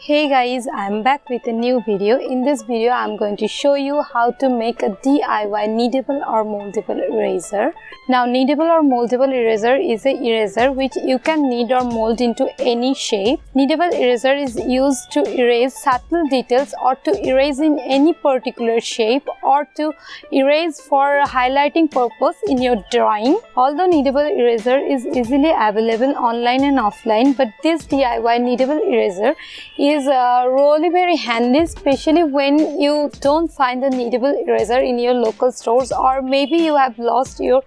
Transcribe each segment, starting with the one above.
Hey guys, I'm back with a new video. In this video, I'm going to show you how to make a DIY kneadable or moldable eraser. Now, kneadable or moldable eraser is an eraser which you can knead or mold into any shape. Kneadable eraser is used to erase subtle details or to erase in any particular shape or to erase for highlighting purpose in your drawing. Although kneadable eraser is easily available online and offline, but this DIY kneadable eraser is really very handy, especially when you don't find a kneadable eraser in your local stores, or maybe you have lost your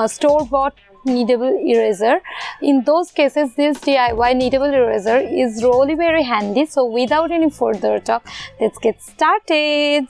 store-bought kneadable eraser. In those cases, this DIY kneadable eraser is really very handy. So without any further talk, let's get started.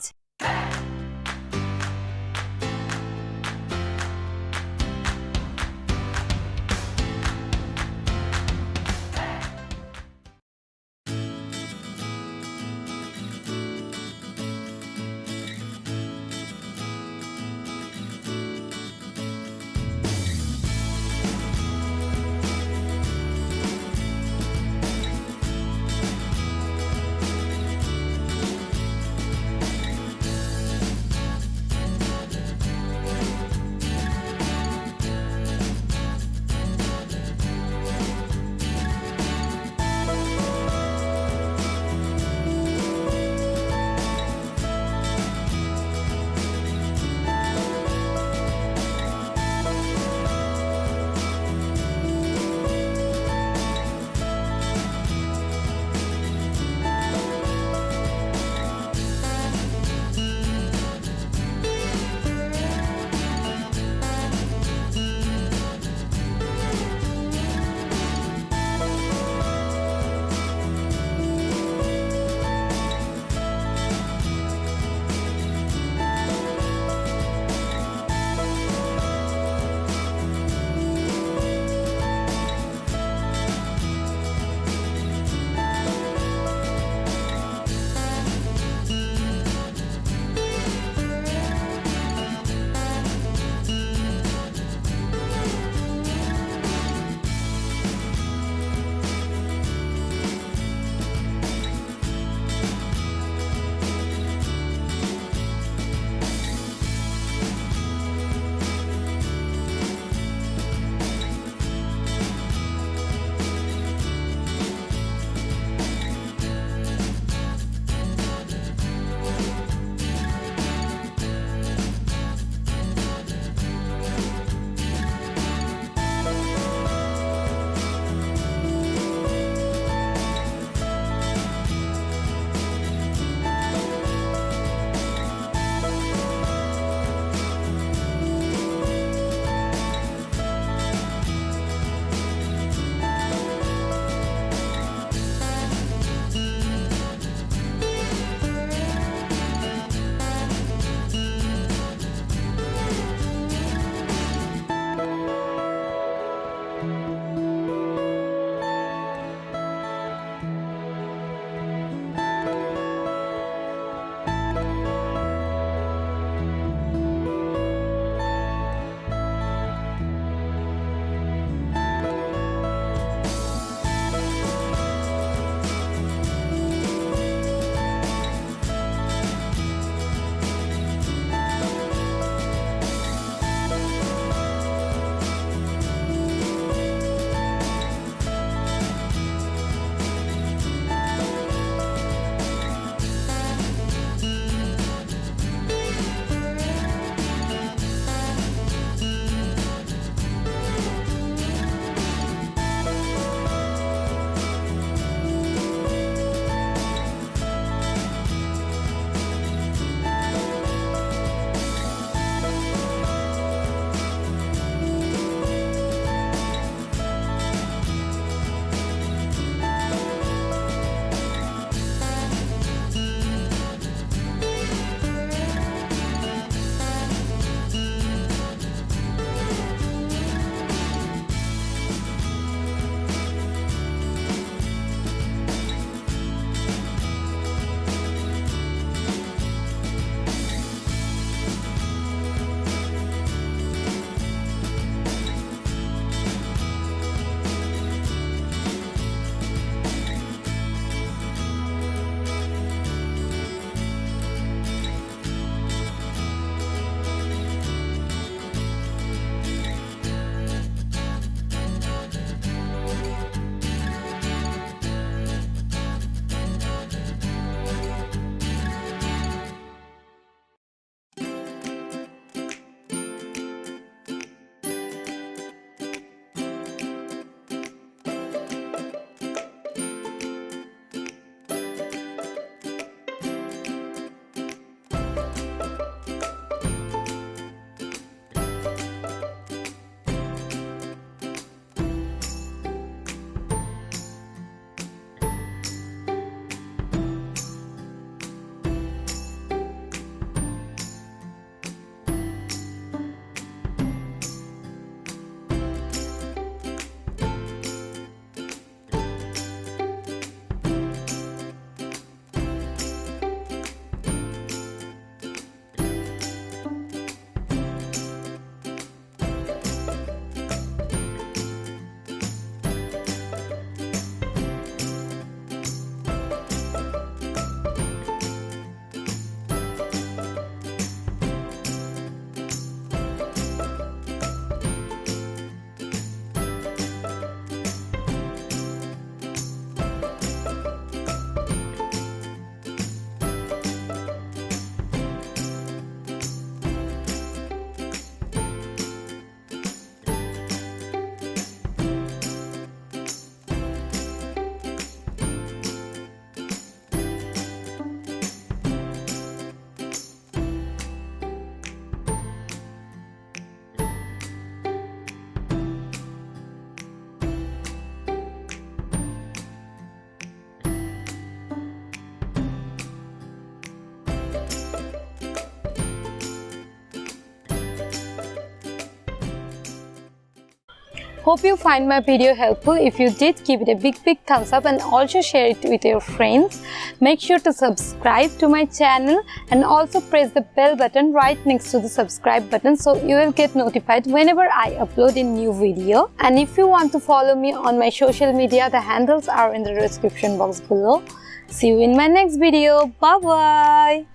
Hope you find my video helpful. If you did, give it a big thumbs up and also share it with your friends. Make sure to subscribe to my channel and also press the bell button right next to the subscribe button so you will get notified whenever I upload a new video. And if you want to follow me on my social media, the handles are in the description box below. See you in my next video. Bye bye.